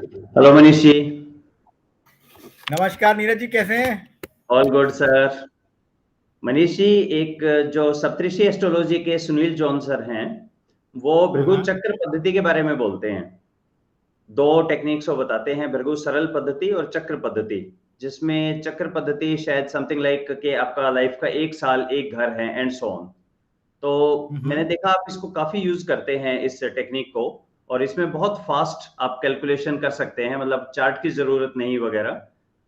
Hello Manish ji. नमस्कार नीरज जी, कैसे हैं? All good sir. Manish ji, एक जो सप्तऋषि एस्ट्रोलॉजी के सुनील जॉन सर हैं, वो हाँ भृगु हाँ। चक्र पद्धति के बारे में बोलते हैं। दो टेक्निक्स वो बताते हैं, भृगु सरल पद्धति और चक्र पद्धति, जिसमें चक्र पद्धति शायद समथिंग लाइक कि आपका लाइफ का 1 साल एक घर है एंड सो ऑन। तो मैंने हम्म। देखा आप इसको काफी यूज करते हैं इस टेक्निक को, और इसमें बहुत फास्ट आप कैलकुलेशन कर सकते हैं, मतलब चार्ट की जरूरत नहीं वगैरह।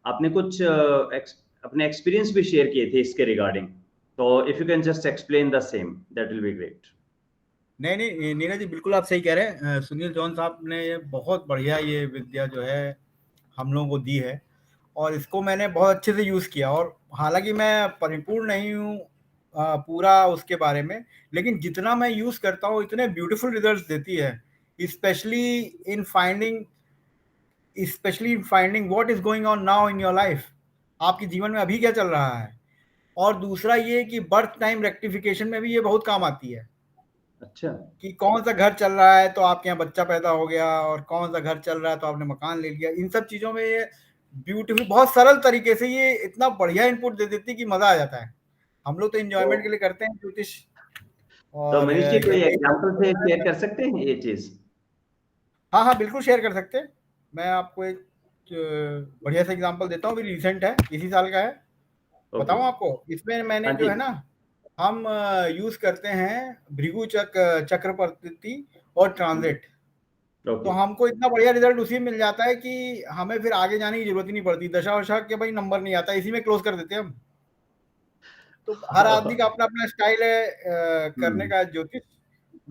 आपने कुछ अपने एक्सपीरियंस भी शेयर किए थे इसके रिगार्डिंग, तो if you can just explain the same that will be great. नहीं नहीं नीरज जी, बिल्कुल आप सही कह रहे हैं। सुनील जॉन साहब ने ये बहुत बढ़िया ये विद्या जो है हम लोगों को दी है, और इसको मैंने बहुत अच्छे से यूज़ किया। और हालांकि मैं परिपूर्ण नहीं हूँ पूरा उसके बारे में, लेकिन जितना मैं यूज़ करता हूँ इतने ब्यूटीफुल रिजल्ट्स देती है। Specially in finding specially in finding what is going on now in your life. आपके जीवन में अभी क्या चल रहा है। और दूसरा ये कि बर्थ टाइम रेक्टिफिकेशन में भी ये बहुत काम आती है, अच्छा। कि कौन सा घर चल रहा है तो आपके यहाँ बच्चा पैदा हो गया, और कौन सा घर चल रहा है तो आपने मकान ले लिया। इन सब चीज़ों में ये ब्यूटीफुल, बहुत सरल तरीके से ये इतना बढ़िया इनपुट दे देती है कि मज़ा आ जाता है। हम लोग तो तो एंजॉयमेंट के लिए करते हैं ज्योतिष। तो और मनीष जी, कोई यही एग्जांपल से शेयर कर सकते हैं ये चीज? हाँ हाँ, बिल्कुल शेयर कर सकते हैं। मैं आपको एक बढ़िया सा एग्जांपल देता हूँ, अभी रिसेंट है, इसी साल का है। ओके। बताऊँ आपको, इसमें मैंने हाँ जो जी। है ना, हम यूज़ करते हैं भृगु चक्र पद्धति और ट्रांजिट। तो ओके। हमको इतना बढ़िया रिजल्ट उसी में मिल जाता है कि हमें फिर आगे जाने की जरूरत ही नहीं पड़ती। दशा वशा के भाई नंबर नहीं आता, इसी में क्लोज कर देते हैं हम। तो हर आदमी का अपना अपना स्टाइल है करने हम्म। का ज्योतिष।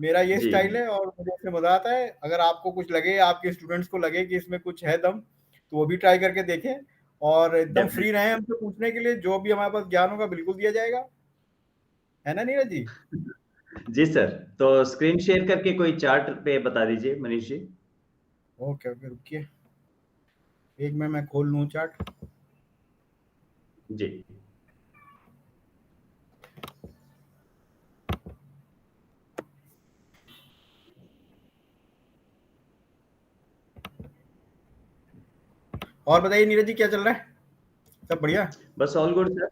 मेरा ये जी। स्टाइल है और मुझे इसमें मजा आता है। अगर आपको कुछ लगे, आपके स्टूडेंट्स को लगे कि इसमें कुछ है दम, तो वो भी ट्राई करके देखें। और एकदम फ्री डेफिनेटली। रहें हमसे पूछने के लिए, जो भी हमारे पास ज्ञान होगा बिल्कुल दिया जाएगा। है ना नीरज जी? जी सर। तो स्क्रीन शेयर करके कोई चार्ट पे बता दीजिए मनीष जी। ओके ओके, रुकिए एक मैं खोल लूँ चार्ट। जी। और बताइए नीरज जी, क्या चल रहा है? सब बढ़िया? बस ऑल गुड सर।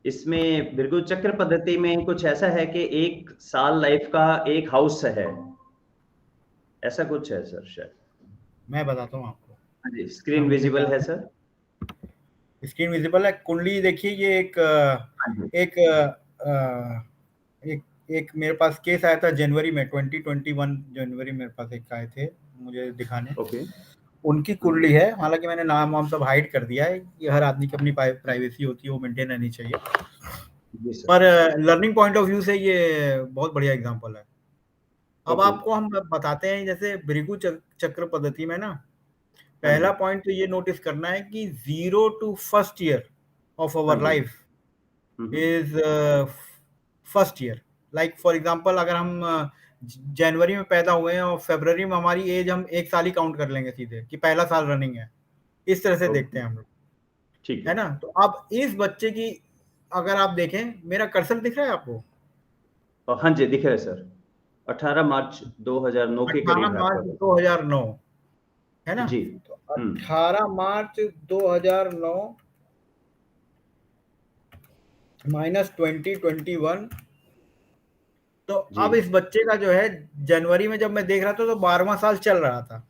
इसमें भृगु चक्र पद्धति में कुछ ऐसा है कि 1 साल लाइफ का एक हाउस है, ऐसा कुछ है सर शायद। मैं बताता हूँ आपको। हाँ जी, इतना स्क्रीन मुझे विजिबल याद है है। सर। स्क्रीन विजिबल है। कुंडली देखिए, ये एक हाँ जी। एक एक एक मेरे पास केस आया था जनवरी में, 2021 जनवरी मेरे पास एक आए थे मुझे दिखाने। ओके। उनकी कुंडली है, हालांकि मैंने नाम वाम सब हाइड कर दिया है कि हर आदमी की अपनी प्राइवेसी होती है, वो मेंटेन रहनी चाहिए। जी सर। पर लर्निंग पॉइंट ऑफ व्यू से ये बहुत बढ़िया एग्जांपल है। अब ओके। आपको हम बताते हैं, जैसे भृगु चक्र पद्धति में ना, हाँ जी। पहला पॉइंट तो ये नोटिस करना है कि 0 टू फर्स्ट ईयर ऑफ हाँ अवर जी। Life is first year. Like for example, अगर हम जनवरी में पैदा हुए हैं और फरवरी में हमारी एज, हम एक साल ही काउंट कर लेंगे सीधे कि पहला साल रनिंग है। इस तरह से देखते ओके। हैं हम लोग। ठीक है है। ना? तो अब इस बच्चे की अगर आप देखें, मेरा कर्सर दिख रहा है आपको? और हाँ जी, दिख रहा है सर। 18 मार्च 2009 के 18 करीब है मार्च आपका। 2009, है ना? जी। तो हम्म। 18 मार्च 2009 माइनस 2021। तो जी। अब इस बच्चे का जो है, जनवरी में जब मैं देख रहा था तो 12वां साल चल रहा था।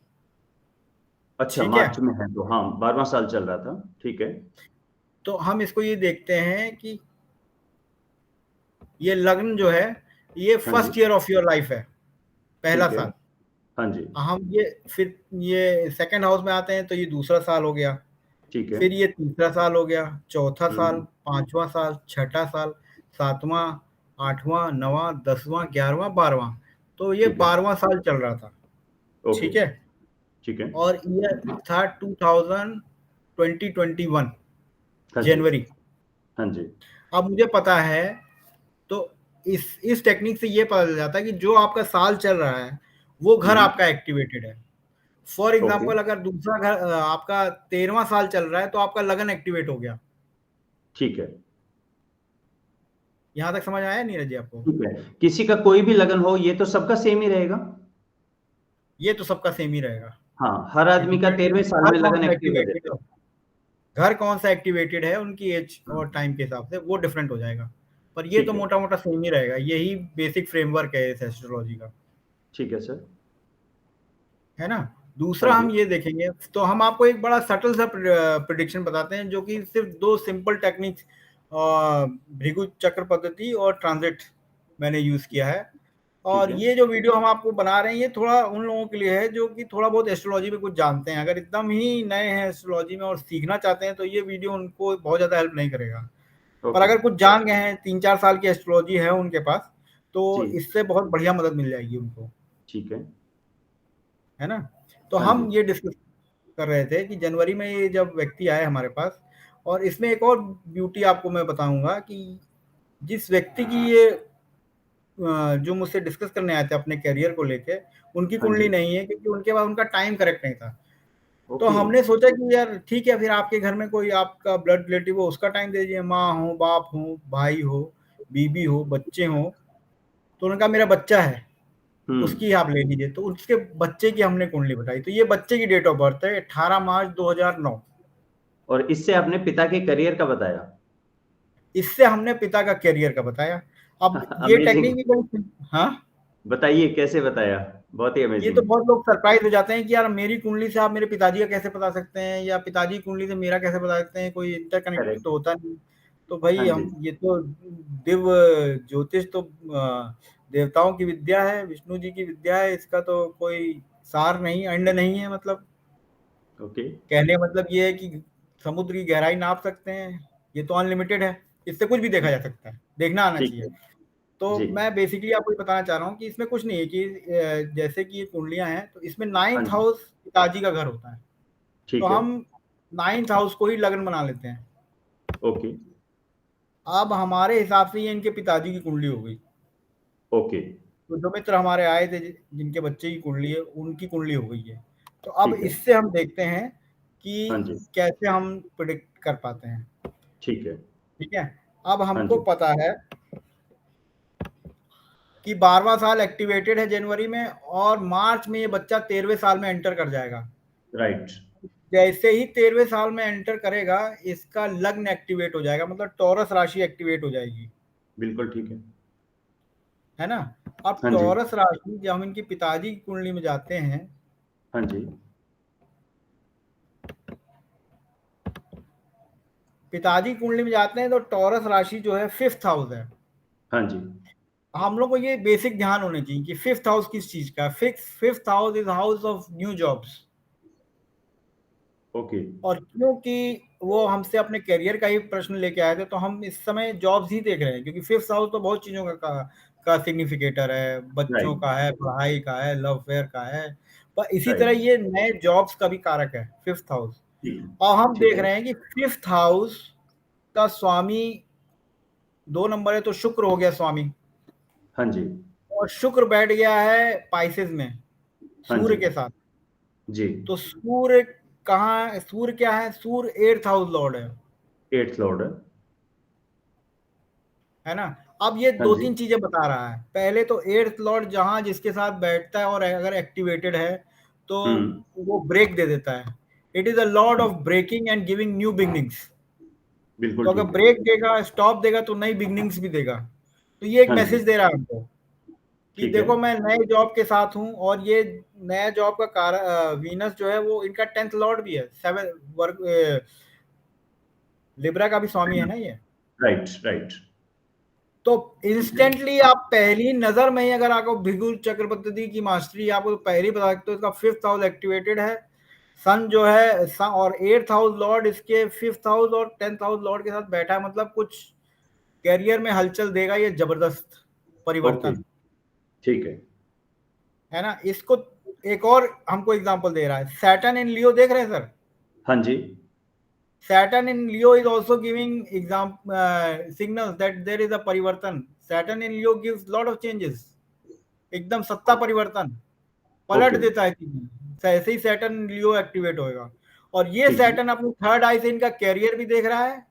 अच्छा, ठीक है? मार्च में है तो हाँ, 12वां साल चल रहा था। ठीक है। तो हम इसको ये देखते हैं कि ये लग्न जो है, ये हाँ जी। First year of your life है, पहला ठीक है। साल। हाँ जी। हम ये फिर ये सेकंड हाउस में आते हैं तो ये दूसरा साल हो गया। ठीक है। फिर ये तीसरा साल हो गया, चौथा साल, हम्म। पांचवा साल, छठा साल, सातवां, आठवां, नवां, 10वां, 11वां, 12वां। तो ये ठीक है। 12वां साल चल रहा था। ओके। ठीक है? ठीक है। और ये था 2021 हाँ जी। जनवरी। हाँ जी। अब मुझे पता है, तो इस टेक्निक से ये पता चल जाता है कि जो आपका साल चल रहा है वो घर हम्म। आपका एक्टिवेटेड है। For okay. एग्जाम्पल, अगर दूसरा घर आपका 13वां साल चल रहा है तो आपका लगन एक्टिवेट हो गया। ठीक है। यहां तक समझ आया नीरज जी आपको? ठीक है, किसी का कोई भी लगन हो, ये तो सबका सेम ही रहेगा। ये तो सबका सेम ही रहेगा। हाँ, हर आदमी का 13वें साल घर में कौन लगन सा एक्टिव हो एक्टिवेटेड जाता है, घर कौन सा एक्टिवेटेड है उनकी एज है। और टाइम के हिसाब से वो डिफरेंट हो जाएगा, पर ये तो ठीक है, मोटा मोटा सेम ही रहेगा, यही बेसिक फ्रेमवर्क है इस एस्ट्रोलॉजी का, ठीक है सर। है ना। हाँ दूसरा जी, हम ये देखेंगे, तो हम आपको एक बड़ा सटल सा प्रिडिक्शन बताते हैं, जो कि सिर्फ दो सिंपल टेक्निक्स, भृगु चक्र पद्धति और ट्रांजिट मैंने यूज किया है। ठीक और है। ये जो वीडियो हम आपको बना रहे हैं, ये थोड़ा उन लोगों के लिए है जो कि थोड़ा बहुत एस्ट्रोलॉजी में कुछ जानते हैं। अगर एकदम ही नए हैं एस्ट्रोलॉजी में और सीखना चाहते हैं, तो ये वीडियो उनको बहुत ज़्यादा हेल्प नहीं करेगा। पर ओके, अगर कुछ जान गए हैं, 3-4 साल की एस्ट्रोलॉजी है उनके पास, तो जी, इससे बहुत बढ़िया मदद मिल जाएगी उनको, ठीक है। है ना। तो हाँ जी, हम ये डिस्कस कर रहे थे कि जनवरी में ये जब व्यक्ति आए हमारे पास, और इसमें एक और ब्यूटी आपको मैं बताऊंगा कि जिस व्यक्ति की ये जो मुझसे डिस्कस करने आए थे अपने करियर को लेके, उनकी हाँ कुंडली जी, नहीं है, क्योंकि उनके पास उनका टाइम करेक्ट नहीं था। तो ओके, हमने सोचा कि यार ठीक है, फिर आपके घर में कोई आपका ब्लड रिलेटिव हो, उसका टाइम दे दीजिए, माँ हो, बाप हो, भाई हो, बीबी हो, बच्चे हो। तो उन्होंने कहा मेरा बच्चा है, हुँ, उसकी आप ले लीजिए। तो उसके बच्चे की हमने कुंडली बताई, तो ये बच्चे की डेट ऑफ बर्थ है 18 मार्च 2009। और इससे आपने पिता के करियर का बताया। इससे हमने पिता का करियर का बताया। अब ये अमेज़िंग! टेक्निक भी बड़ी, हाँ, बताइए कैसे बताया? बहुत ही ये तो अमेज़िंग। बहुत लोग सरप्राइज हो जाते हैं कि यार मेरी कुंडली से आप मेरे पिताजी का कैसे बता सकते हैं, या पिताजी की कुंडली से मेरा कैसे बता सकते हैं, कोई इंटरकनेक्ट तो करेक्ट। होता नहीं। तो हाँ भाई जी, हम ये तो दिव्य ज्योतिष तो देवताओं की विद्या है, विष्णु जी की विद्या है, इसका तो कोई सार नहीं, अंड नहीं है। मतलब ओके, कहने का मतलब ये है कि समुद्र की गहराई नाप सकते हैं, ये तो अनलिमिटेड है, इससे कुछ भी देखा जा सकता है, देखना आना ठीक चाहिए। है। तो जी, मैं बेसिकली आपको ये बताना चाह रहा हूँ कि इसमें कुछ नहीं है कि जैसे कि ये कुंडलियां हैं, तो इसमें हाँ 9th जी, हाउस पिताजी का घर होता है। तो ठीक है, हम 9th हाउस को ही लग्न बना लेते हैं। ओके, अब हमारे हिसाब से ये इनके पिताजी की कुंडली हो गई। ओके, तो जो मित्र हमारे आए थे जिनके बच्चे की कुंडली है, उनकी कुंडली हो गई है। तो अब ठीक है। इससे हम देखते हैं हाँ कि जी, कैसे हम प्रिडिक्ट कर पाते हैं। ठीक है। ठीक है, अब हाँ हमको जी, पता है कि 12वां साल एक्टिवेटेड है जनवरी में, और मार्च में ये बच्चा 13वें साल में एंटर कर जाएगा। राइट, जैसे ही 13वें साल में एंटर करेगा, इसका लग्न एक्टिवेट हो जाएगा, मतलब टॉरस राशि एक्टिवेट हो जाएगी, बिल्कुल ठीक है। है ना। अब हाँ जी, टॉरस राशि जब हम इनकी पिताजी की कुंडली में जाते हैं, हाँ जी, पिताजी की कुंडली में जाते हैं, तो टॉरस राशि जो है 5th हाउस है। हाँ जी, हम लोग को ये बेसिक ध्यान होने चाहिए कि 5th हाउस किस चीज का, fifth house is house of new jobs. Okay, और क्योंकि वो हमसे अपने करियर का ही प्रश्न लेके आए थे, तो हम इस समय जॉब्स ही देख रहे हैं, क्योंकि 5th हाउस तो बहुत चीजों का सिग्निफिकेटर है, बच्चों राइट, का है, पढ़ाई का है, लव अफेयर का है। पर इसी तरह राइट, ये नए जॉब्स का भी कारक है 5th हाउस। ठीक, और हम ठीक देख है। रहे हैं कि 5th हाउस का स्वामी 2 नंबर है, तो शुक्र हो गया स्वामी। हाँ जी, और शुक्र बैठ गया है पाइसेस में, हाँ सूर्य जी, के साथ। जी, तो सूर्य कहाँ, सूर्य क्या है, सूर्य 8th हाउस लॉर्ड है 8th लॉर्ड है। है ना। अब ये हाँ दो जी, तीन चीजें बता रहा है। पहले तो 8th लॉर्ड जहां जिसके साथ बैठता है और अगर एक्टिवेटेड है, तो हुँ, वो ब्रेक दे देता है। इट इज अ लॉर्ड हाँ ऑफ जी, breaking and giving new beginnings. बिल्कुल तो अगर ठीक है। ब्रेक देगा, स्टॉप देगा, तो नई बिगनिंग्स भी देगा। तो ये एक हाँ जी, मैसेज दे रहा है हमको कि ठीक है, देखो मैं नए जॉब के साथ हूं, और ये नया जॉब का वीनस जो है वो इनका 10th लॉर्ड भी है, 7 वर्क, लिब्रा का भी स्वामी है ना ये। राइट, राइट, तो ठीक है, इंस्टेंटली आप पहली नजर में ही, अगर आपको भृगु चक्र पद्धति की मास्टरी आपको पहली बता सकते हो, इसका 5th हाउस एक्टिवेटेड है। सन जो है और 8th हाउस लॉर्ड इसके 5th हाउस और 10th हाउस लॉर्ड के साथ बैठा है, मतलब कुछ कैरियर में हलचल देगा ये जबरदस्त ओके, परिवर्तन, ठीक है। है ना। इसको एक और हमको एग्जांपल दे रहा है, सैटर्न इन लियो, देख रहे हैं सर। हाँ जी, Saturn in Leo is also giving signals that there is a parivartan. Saturn in Leo gives lot of changes. एकदम सत्ता परिवर्तन, पलट ओके, देता है चीजें। ऐसे ही सैटर्न लियो एक्टिवेट होएगा। और ये ठीक है, सैटर्न अपनी थर्ड आई से इनका कैरियर भी देख रहा है,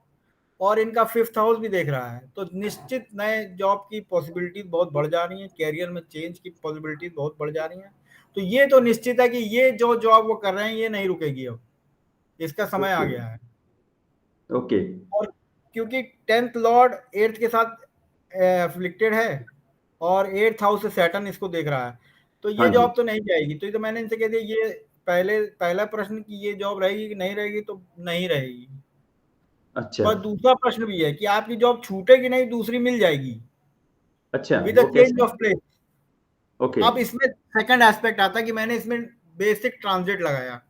और इनका 5th हाउस भी देख रहा है। तो निश्चित नए जॉब की पॉसिबिलिटीज बहुत बढ़ जा रही हैं, कैरियर में चेंज की पॉसिबिलिटीज बहुत बढ़ जा रही हैं। तो ये तो निश्चित है कि ये जो जॉब वो कर रहे हैं ये नहीं रुकेगी, अब इसका समय आ ओके गया है। ओके। और क्योंकि 10th लॉर्ड 8th के साथ अफ्लिक्टेड है और 8th हाउस से सैटर्न इसको देख रहा है, तो हाँ ये जी। जॉब तो नहीं जाएगी। तो ये तो मैंने इनसे कह दिया, ये पहला प्रश्न कि ये जॉब रहेगी कि नहीं रहेगी, तो नहीं रहेगी। अच्छा पर दूसरा प्रश्न भी है कि आपकी जॉब छूटेगी नहीं, दूसरी मिल जाएगी अच्छा, विद अ वो चेंज कैसे? Of place. ओके अब इसमें सेकंड एस्पेक्ट आता है कि मैंने इसमें बेसिक ट्रांजिट लगाया।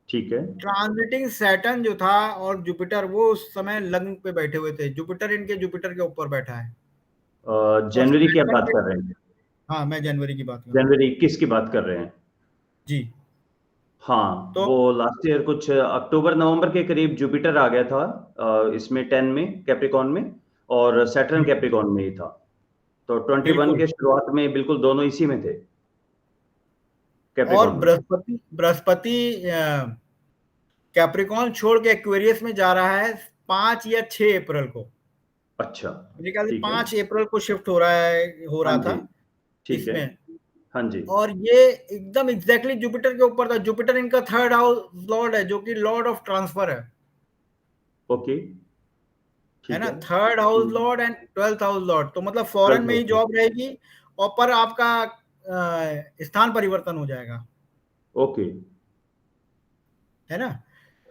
ठीक है। ट्रांजिटिंग सैटर्न जो था और जुपिटर, वो उस समय लग्न पे बैठे हुए थे। जुपिटर के ऊपर बैठा है। और जनवरी की आप सैटर्न बात के, कर रहे हैं? हाँ मैं जनवरी की बात कर रहा हूँ। जनवरी 21 की बात कर रहे हैं? जी। हाँ, तो वो लास्ट ईयर कुछ अक्टूबर नवंबर के करीब जुपिटर आ गया था इसमें 10 में कैप्रिकॉन में, और सैटर्न कैप्रिकॉन में ही था। तो 21 बिल्कुल। के शुरुआत में बिल्कुल दोनों इसी में थे, और कैप्रिकॉन में। बृहस्पति कैप्रिकॉन छोड़ के एक्वेरियस में जा रहा है 5 या 6 अप्रैल को। अच्छा मेरे ख्याल से ठीक है। 5 अप्रैल को शिफ्ट हो रहा है, हो हाँ रहा था जी ठीक है। इसमें। हाँ जी। और ये एकदम एग्जैक्टली जुपिटर के ऊपर था। जुपिटर इनका थर्ड हाउस लॉर्ड है, जो कि लॉर्ड ऑफ ट्रांसफर ओके है ठीक ना। है। Third house Lord and 12th house Lord, तो मतलब फॉरेन 12 में ही हाउस में। जॉब रहेगी। और पर आपका स्थान परिवर्तन हो जाएगा, ओके। है ना।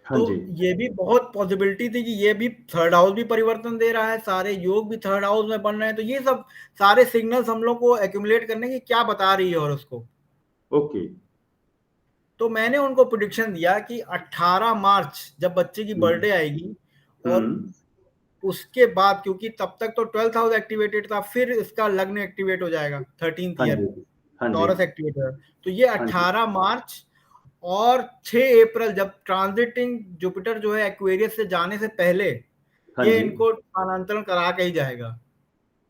हाँ तो जी। ये भी बहुत पॉसिबिलिटी थी कि ये भी थर्ड हाउस भी परिवर्तन दे रहा है, सारे योग भी थर्ड हाउस में बन रहे हैं। तो ये सब सारे सिग्नल्स हम लोग को एक्यूमुलेट करने की क्या बता रही है और उसको। ओके। तो मैंने उनको प्रिडिक्शन दिया कि 18 मार्च जब बच्चे की हम्म बर्थडे आएगी, और हम्म, उसके बाद, क्योंकि तब तक तो 12th हाउस एक्टिवेटेड था, फिर इसका लग्न एक्टिवेट हो जाएगा 13th हाँ ईयर, जी हाँ जी टॉरस एक्टिवेट हो जाएगा। तो ये हाँ जी 18 मार्च और 6 अप्रैल, जब ट्रांजिटिंग जुपिटर जो है एक्वेरियस से जाने से पहले, हाँ ये जी। इनको स्थानांतरण करा के ही जाएगा।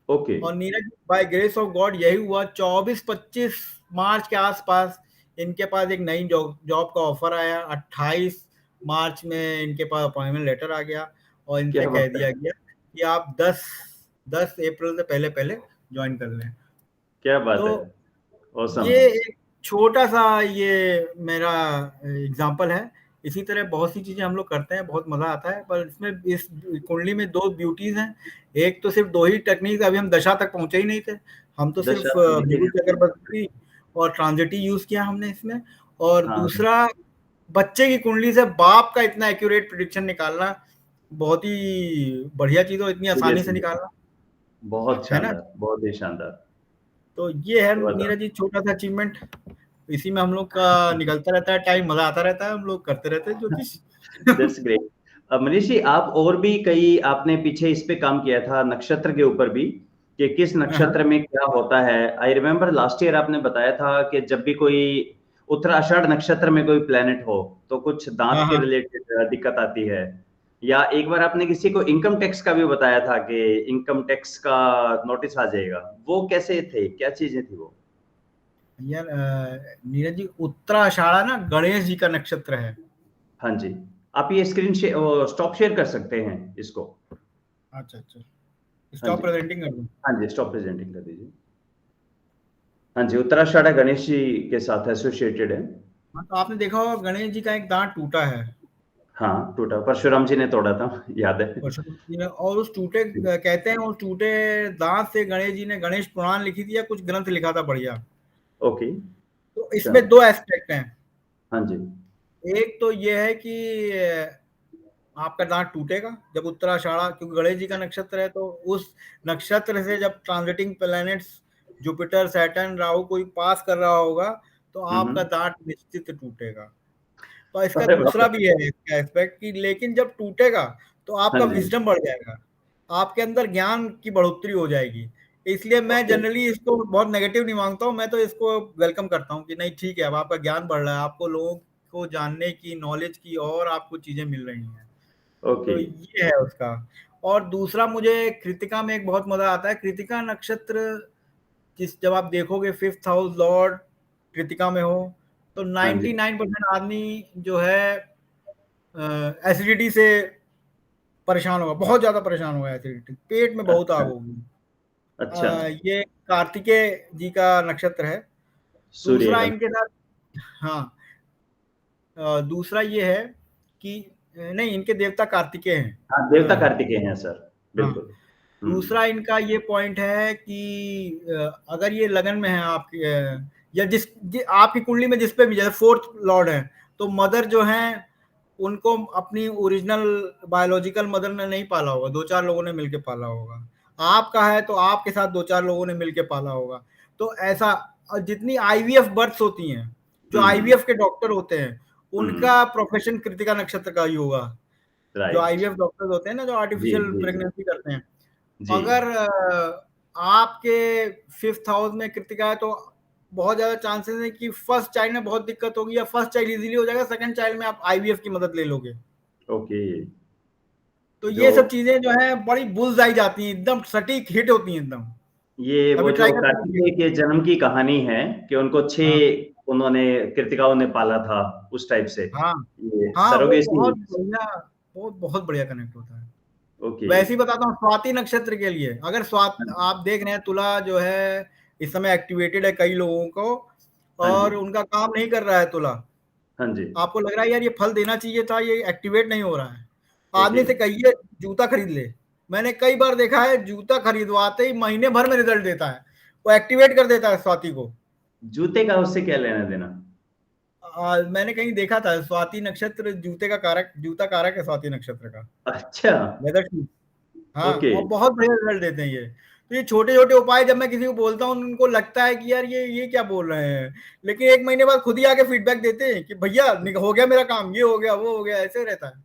ओके। और Neeraj, by grace of God यही हुआ। 24-25 मार्च के आसपास इनके पास एक नई जॉब जॉब का ऑफर आया। 28 मार्च में इनके पास अपॉइंटमेंट लेटर आ गया और इनसे क्या कह बात है! दिया गया कि आप 10 अप्रैल से पहले पहले ज्वाइन कर लें। क्या बात तो है! ऑसम। ये एक छोटा सा ये मेरा एग्जांपल है। इसी तरह बहुत सी चीजें हम लोग करते हैं, बहुत मजा आता है। पर इसमें, इस कुंडली में दो ब्यूटीज हैं। एक तो सिर्फ दो ही टेक्निक, अभी हम दशा तक पहुंचे ही नहीं थे। हम तो सिर्फ दशा भृगु लिखेंगे हमने। चक्रवर्ती और ट्रांजिटी यूज किया हमने इसमें। और हाँ, दूसरा, बच्चे की कुंडली से बाप का इतना एक्यूरेट प्रिडिक्शन निकालना बहुत ही बढ़िया चीज, और इतनी आसानी से सीरियसली निकालना, बहुत है ना। शानदार, बहुत ही शानदार। तो ये है जबरदस्त। नीरज जी, छोटा सा अचीवमेंट। इसी में हम लोग का निकलता रहता है टाइम, मजा आता रहता है, हम लोग करते रहते हैं ज्योतिष। That's great. मनीष जी, आप और भी कई आपने पीछे इस पे काम किया था, नक्षत्र के ऊपर भी, कि किस हाँ नक्षत्र में क्या होता है। आई रिमेम्बर लास्ट ईयर आपने बताया था कि जब भी कोई उत्तराषाढ़ नक्षत्र में कोई प्लेनेट हो तो कुछ दांत हाँ के हाँ। रिलेटेड दिक्कत आती है। या एक बार आपने किसी को इनकम टैक्स का भी बताया था कि इनकम टैक्स का नोटिस आ जाएगा। वो कैसे थे, क्या चीजें थी वो? यार नीरज जी, उत्तराषाढ़ा ना गणेश जी का नक्षत्र है। हाँ जी। आप ये स्क्रीन स्टॉप शेयर कर सकते हैं इसको? अच्छा अच्छा, हाँ स्टॉप जी। प्रेजेंटिंग कर दूं। हाँ जी, स्टॉप प्रेजेंटिंग कर दीजिए। हाँ जी, उत्तराषाढ़ा गणेश जी के साथ एसोसिएटेड है। हाँ, तो आपने देखा होगा गणेश जी का एक दांत टूटा है। हाँ, टूटा, परशुराम जी ने तोड़ा था, याद है। परशुराम जी ने, और उस टूटे, कहते हैं उस टूटे दांत से गणेश जी ने गणेश पुराण लिखी थी या कुछ ग्रंथ लिखा था बढ़िया। ओके। तो अच्छा। इसमें दो एस्पेक्ट हैं। हाँ जी। एक तो ये है कि आपका दांत टूटेगा जब उत्तराषाढ़ा, क्योंकि गणेश जी का नक्षत्र है, तो उस नक्षत्र से जब transiting planets Jupiter Saturn Rahu कोई पास कर रहा होगा, तो आपका हम्म। दांत निश्चित टूटेगा। तो इसका अरे बाप दूसरा रे! भी है इसका एस्पेक्ट कि, लेकिन जब टूटेगा तो हाँ आपका जी। विजडम बढ़ जाएगा, आपके अंदर ज्ञान की बढ़ोतरी हो जाएगी। इसलिए मैं ओके। जनरली इसको बहुत नेगेटिव नहीं मांगता हूँ, मैं तो इसको वेलकम करता हूँ कि नहीं ठीक है, अब आपका ज्ञान बढ़ रहा है, आपको लोगों को जानने की, नॉलेज की और आपको चीजें मिल रही हैं। ओके। तो ये है उसका। और दूसरा, मुझे कृतिका में एक बहुत मजा आता है। कृतिका नक्षत्र जिस, जब आप देखोगे 5th हाउस लॉर्ड कृतिका में हो, तो हाँ जी। 99% आदमी जो है एसिडिटी से परेशान होगा, बहुत ज्यादा परेशान होगा, एसिडिटी, पेट में बहुत अच्छा आग होगी। अच्छा। ये कार्तिकेय जी का नक्षत्र है। सूर्य दूसरा का। इनके साथ हाँ, दूसरा ये है कि नहीं, इनके देवता कार्तिकेय हैं। हाँ, देवता कार्तिकेय हैं सर, हाँ, बिल्कुल। दूसरा इनका ये पॉइंट है कि अगर ये लगन में है आपके, या आपकी कुंडली में जिस पे भी, जैसे फोर्थ लॉर्ड है, तो मदर जो है उनको अपनी ओरिजिनल बायोलॉजिकल मदर ने नहीं पाला होगा, 2-4 लोगों ने मिलके पाला होगा। आपका है तो आपके साथ 2-4 लोगों ने मिलके पाला होगा। तो ऐसा जितनी आईवीएफ बर्थ्स होती हैं, जो आईवीएफ के डॉक्टर होते हैं, उनका प्रोफेशन कृतिका नक्षत्र का ही होगा। जो राइट। आईवीएफ डॉक्टर्स होते हैं ना, जो जी, आर्टिफिशियल जी, जी। प्रेगनेंसी करते हैं, जी। अगर आपके 5th हाउस में कृतिका है, तो बहुत ज्यादा चांसेस है कि फर्स्ट चाइल्ड में बहुत दिक्कत होगी, या फर्स्ट चाइल्ड इजीली हो जाएगा, सेकंड चाइल्ड में आप आईवीएफ की मदद ले लोगे। ओके। तो जो ये सब चीजें जो है बड़ी बुल्स आई जाती हैं, एकदम सटीक हिट होती हैं एकदम। ये वो अभी जो ट्राई करके कार्तिकेय देखिएगा। के जन्म की कहानी है कि उनको हाँ 6 उन्होंने कृतिकाओं ने पाला था, उस टाइप से। हाँ ये हाँ, वो सरोगेसी। बहुत बढ़िया, वो बहुत बढ़िया कनेक्ट होता है। ओके। वैसे ही बताता हूँ स्वाति नक्षत्र के लिए, अगर आप देख रहे हैं तुला जो है इस समय एक्टिवेटेड है कई लोगों को, हाँ जी। और उनका काम नहीं कर रहा है तुला, हाँ जी। आपको लग रहा है यार ये फल देना चाहिए था, ये एक्टिवेट नहीं हो रहा है, ओके। आदमी से कहिए जूता खरीद ले। मैंने कई बार देखा है, जूता खरीदवाते ही महीने भर में रिजल्ट देता है, वो एक्टिवेट कर देता है स्वाति को। जूते का उससे क्या लेना देना? मैंने कहीं देखा था, स्वाति नक्षत्र जूते का कारक, जूता कारक है स्वाति नक्षत्र का, अच्छा। Leather shoes. हाँ, ओके। और बहुत बढ़िया रिजल्ट देते हैं ये। तो ये छोटे छोटे उपाय जब मैं किसी को बोलता हूँ, उनको लगता है कि यार ये क्या बोल रहे हैं, लेकिन 1 महीने बाद खुद ही आके फीडबैक देते हैं कि भैया हो गया मेरा काम, ये हो गया, वो हो गया, ऐसे रहता है। और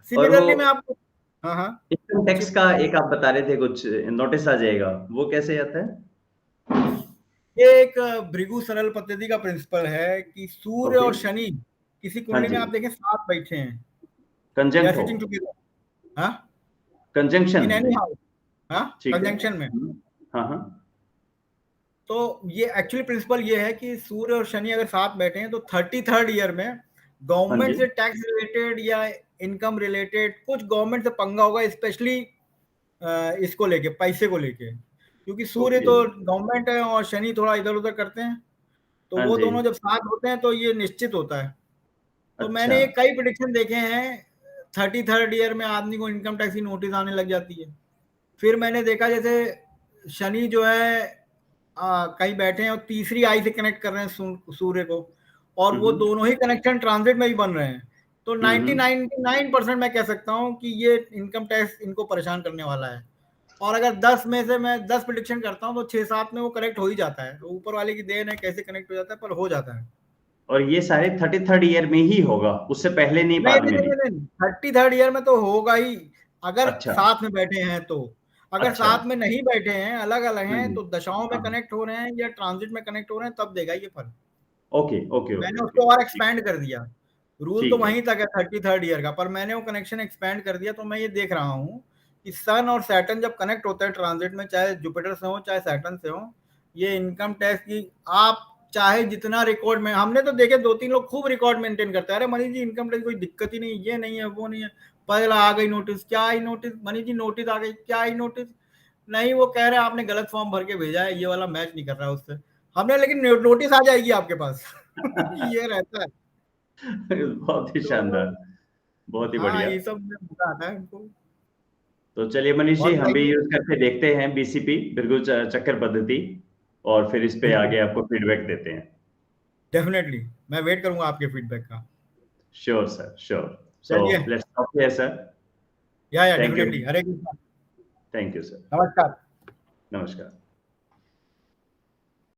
वो सिमिलरली मैं आपको, हाँ हाँ, इनकम पूछिए टैक्स का पूछिए। एक आप बता रहे थे, कुछ नोटिस आ जाएगा, वो कैसे आता है? ये एक भृगु सरल पद्धति का प्रिंसिपल है कि सूर्य ओके। और शनि किसी हाँ कुंडली में जी। आप देखें साथ बैठे हैं, दे आर कंजंक्ट हो। सिटिंग टुगेदर, हाँ, कंजंक्शन इन एनी में। हाउस, हाँ, ठीक है। कंजंक्शन में। हाँ, हाँ। तो ये एक्चुअली प्रिंसिपल ये है कि सूर्य और शनि अगर साथ बैठे हैं, तो 33rd ईयर में हाँ जी। गवर्नमेंट से टैक्स रिलेटेड या इनकम रिलेटेड कुछ गवर्नमेंट से पंगा होगा, स्पेशली इसको लेके, पैसे को लेके, क्योंकि सूर्य ओके। तो गवर्नमेंट है और शनि थोड़ा इधर उधर करते हैं, तो हाँ वो जी। दोनों जब साथ होते हैं तो ये निश्चित होता है। तो अच्छा। मैंने ये कई प्रिडिक्शन देखे हैं, 33rd ईयर में आदमी को इनकम टैक्स की नोटिस आने लग जाती है। फिर मैंने देखा जैसे शनि जो है कहीं बैठे हैं और तीसरी आई से कनेक्ट कर रहे हैं सूर्य को, और वो हम्म। दोनों ही कनेक्शन ट्रांजिट में ही बन रहे हैं। तो हम्म। 99% मैं कह सकता हूँ कि ये इनकम टैक्स इनको परेशान करने वाला है। और अगर 10 में से मैं 10 प्रिडिक्शन करता हूँ, तो 6-7 में वो कनेक्ट हो ही जाता है। तो ऊपर वाले की देन है, कैसे कनेक्ट हो जाता है, पर हो जाता है। और ये सारे 33rd ईयर में ही होगा, उससे पहले नहीं, नहीं बाद नहीं में भी? नहीं नहीं, 33rd ईयर में तो होगा ही, अगर अच्छा। साथ में बैठे हैं तो। अगर अच्छा। साथ में नहीं बैठे हैं, अलग अलग हैं, तो दशाओं में हाँ। कनेक्ट हो रहे हैं या ट्रांजिट में कनेक्ट हो रहे हैं, तब देगा ये फल। ओके, ओके, ओके, मैंने ओके। उसको और ठीक। एक्सपैंड कर दिया, रूल तो ठीक है। वहीं तक है 33rd ईयर का, पर मैंने वो कनेक्शन एक्सपैंड कर दिया। तो मैं ये देख रहा हूँ कि सन और सैटर्न जब कनेक्ट होते हैं ट्रांजिट में, चाहे जुपिटर से हो चाहे सैटर्न से हो, ये इनकम टैक्स की आप चाहे जितना रिकॉर्ड में, हमने तो देखे 2-3 लोग खूब रिकॉर्ड मेंटेन करते हैं, अरे मनीष जी इनकम टैक्स कोई दिक्कत ही नहीं, ये नहीं है, वो नहीं है, पहला आ गई नोटिस, क्या आई नोटिस, मनीष जी नोटिस आ गई, क्या आई नोटिस, नहीं वो कह रहे हैं आपने गलत फॉर्म भर के भेजा है, ये वाला मैच नहीं कर रहा है उससे। हमने, लेकिन नोटिस आ जाएगी आपके पास। ये रहता है। बहुत ही तो शानदार। बहुत ही हाँ, बढ़िया। ये सब में मजा आता है उनको। तो चलिए मनीष जी, और हम भी बताइए। यूज करके देखते हैं बीसीपी, भृगु चक्कर पद्धति, और फिर इस पे बिल्कुल, आगे आपको फीडबैक देते हैं। डेफिनेटली मैं वेट करूंगा आपके फीडबैक का। Sure sir, sure. सो चलिए, let's talk here sir. Yeah thank you. Definitely, Hare Krishna, thank you sir. नमस्कार। नमस्कार।